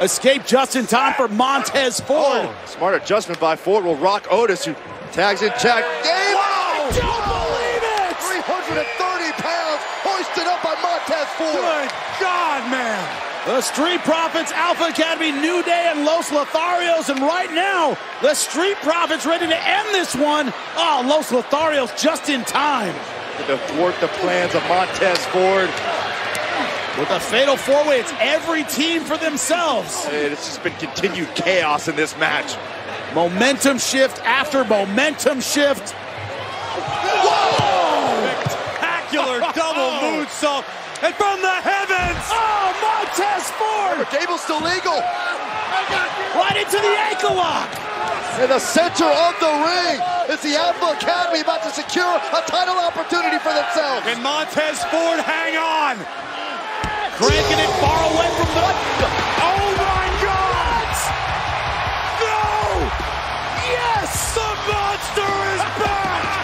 Escape just in time for Montez Ford. Oh, smart adjustment by Ford will rock Otis, who tags in Chad Gable. Wow! Don't believe it! 330 pounds hoisted up by Montez Ford. Good God, man. The Street Profits, Alpha Academy, New Day, and Los Lotharios. And right now, the Street Profits ready to end this one. Oh, Los Lotharios just in time. To thwart the plans of Montez Ford. With a fatal four-way, it's every team for themselves. It's just been continued chaos in this match. Momentum shift after momentum shift. Whoa! Spectacular double moonsault. And from the heavens! Oh, Montez Ford! Gable's still legal. Right into the ankle lock. In the center of the ring is the Alpha Academy about to secure a title opportunity for themselves. Can Montez Ford hang on? Cranking it far away from the... Oh my God! No! Yes! The monster is back!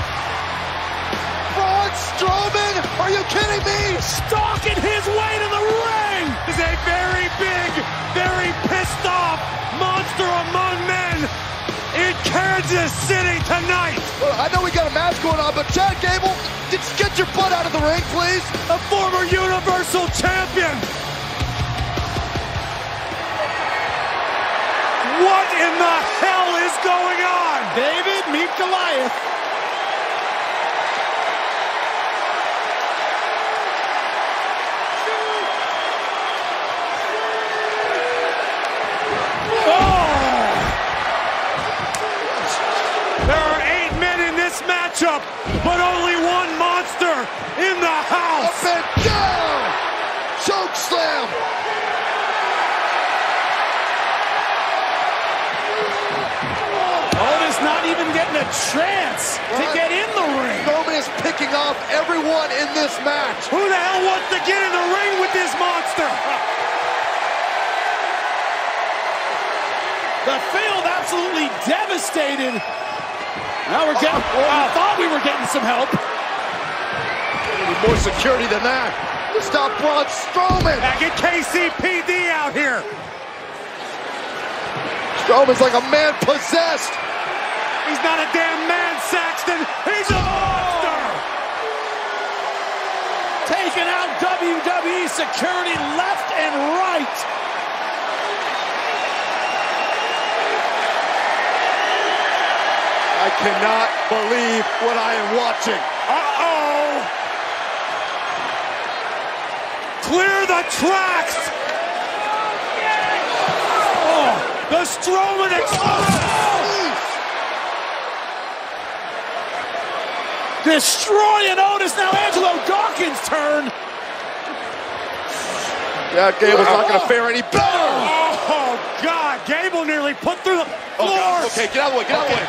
Braun Strowman, are you kidding me? Stalking his way to the ring! Is a very big, very pissed off monster among men in Kansas City tonight. Well, I know we got a match going on, but Chad Gable, just get your butt out of the ring, please. A former Universal Champion. What in the hell is going on? David, meet Goliath. Matchup, but only one monster in the house. Up and down, choke slam. Otis not even getting a chance to get in the ring. Strowman is picking off everyone in this match. Who the hell wants to get in the ring with this monster? The field absolutely devastated. Now we're getting, I thought we were getting some help. Need more security than that. Stop Braun Strowman. Now get KCPD out here. Strowman's like a man possessed. He's not a damn man, Saxton. He's a monster. Taking out WWE security left and right. I cannot believe what I am watching. Uh-oh! Clear the tracks! Oh, the Strowman explosion! Destroying Otis, now Angelo Dawkins' turn. Yeah, Gable's not going to fare any better. Oh, God, Gable nearly put through the floor. Okay, get out of the way, get out of the way.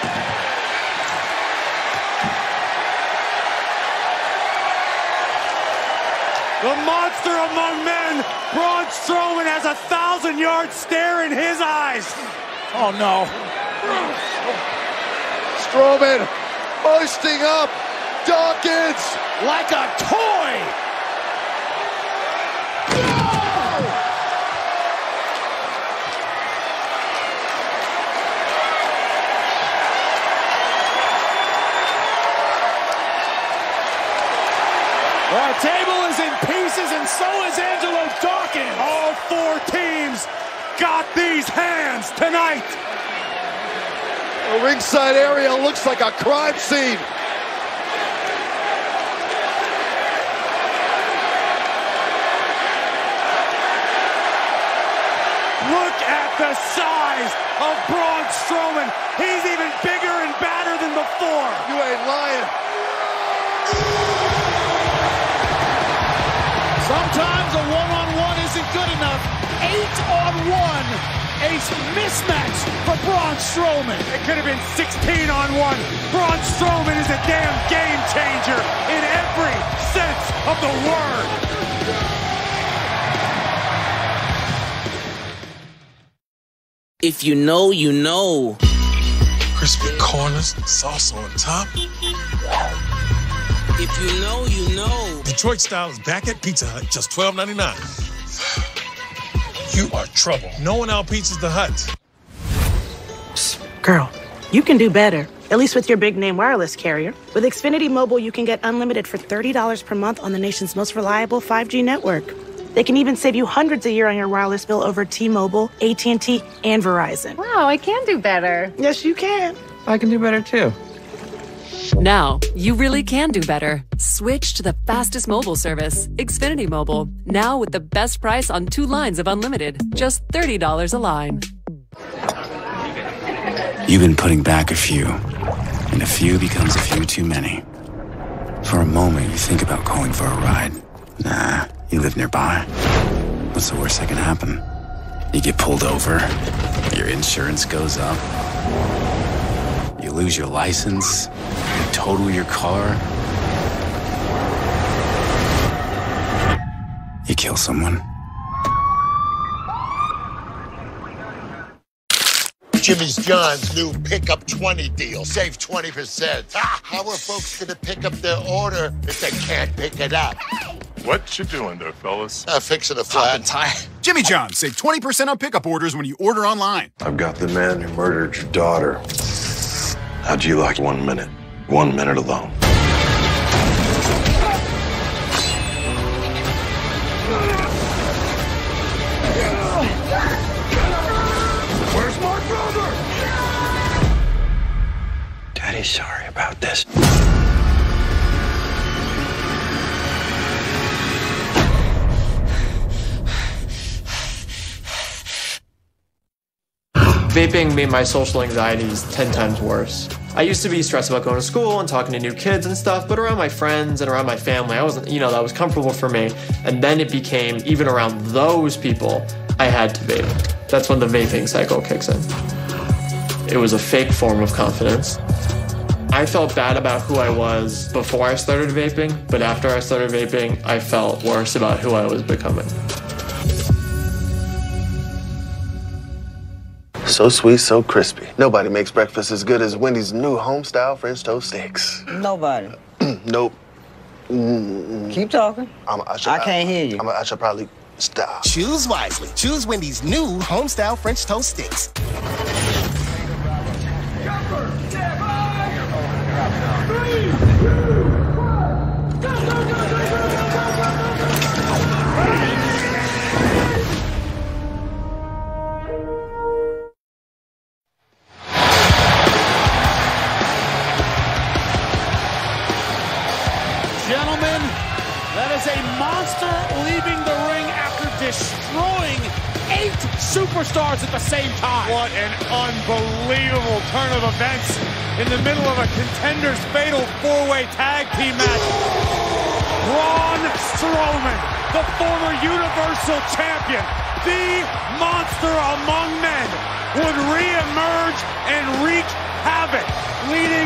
The monster among men, Braun Strowman, has a 1,000-yard stare in his eyes. Oh, no. Strowman hoisting up Dawkins like a toy. Our table is in pieces, and so is Angelo Dawkins. All four teams got these hands tonight. The ringside area looks like a crime scene. Look at the size of Braun Strowman. He's even bigger and badder than before. You ain't lying. Sometimes a one-on-one isn't good enough. 8-on-1, a mismatch for Braun Strowman. It could have been 16-on-1. Braun Strowman is a damn game changer in every sense of the word. If you know, you know. Crispy corners, sauce on top. If you know, you know. Detroit style is back at Pizza Hut, just $12.99. You are trouble. No one outpeaches the Hut. Girl, you can do better. At least with your big name wireless carrier. With Xfinity Mobile, you can get unlimited for $30 per month on the nation's most reliable 5G network. They can even save you hundreds a year on your wireless bill over T-Mobile, AT&T, and Verizon. Wow, I can do better. Yes, you can. I can do better too. Now, you really can do better. Switch to the fastest mobile service, Xfinity Mobile. Now with the best price on 2 lines of unlimited, just $30 a line. You've been putting back a few, and a few becomes a few too many. For a moment, you think about going for a ride. Nah, you live nearby. What's the worst that can happen? You get pulled over, your insurance goes up, you lose your license, you total your car, you kill someone. Jimmy's John's new Pickup 20 deal. Save 20%. How are folks going to pick up their order if they can't pick it up? What you doing there, fellas? Fixing a flat tire. Jimmy John's, save 20% on pickup orders when you order online. I've got the man who murdered your daughter. How'd you like 1 minute? 1 minute alone. Where's my brother? Daddy's sorry about this. Vaping made my social anxieties 10 times worse. I used to be stressed about going to school and talking to new kids and stuff, but around my friends and around my family, I wasn't, that was comfortable for me. And then it became, even around those people, I had to vape. That's when the vaping cycle kicks in. It was a fake form of confidence. I felt bad about who I was before I started vaping, but after I started vaping, I felt worse about who I was becoming. So sweet, so crispy. Nobody makes breakfast as good as Wendy's new home-style French toast sticks. Nobody. Nope. Keep talking. I can't hear you. I should probably stop. Choose wisely. Choose Wendy's new home-style French toast sticks. Gentlemen, that is a monster leaving the ring after destroying 8 superstars at the same time. What an unbelievable turn of events in the middle of a Contenders Fatal 4-way tag team match. Braun Strowman, the former Universal Champion, the monster among men, would re-emerge and wreak havoc, leaving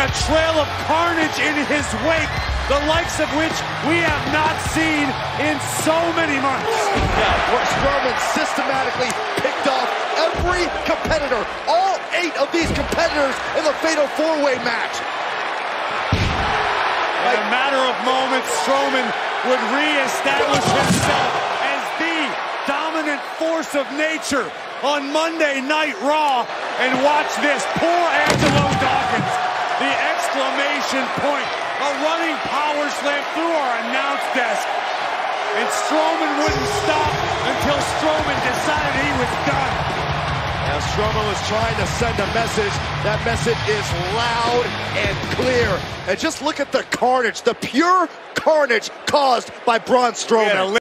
a trail of carnage in his wake, the likes of which we have not seen in so many months. Yeah, where Strowman systematically picked off every competitor, all 8 of these competitors in the Fatal 4-Way match. In a matter of moments, Strowman would re-establish himself as the dominant force of nature on Monday Night Raw. And watch this, poor Angelo Dawkins, the exclamation point, a running power slam through our announce desk. And Strowman wouldn't stop until Strowman decided he was done. Now Strowman was trying to send a message. That message is loud and clear. And just look at the carnage, the pure carnage caused by Braun Strowman.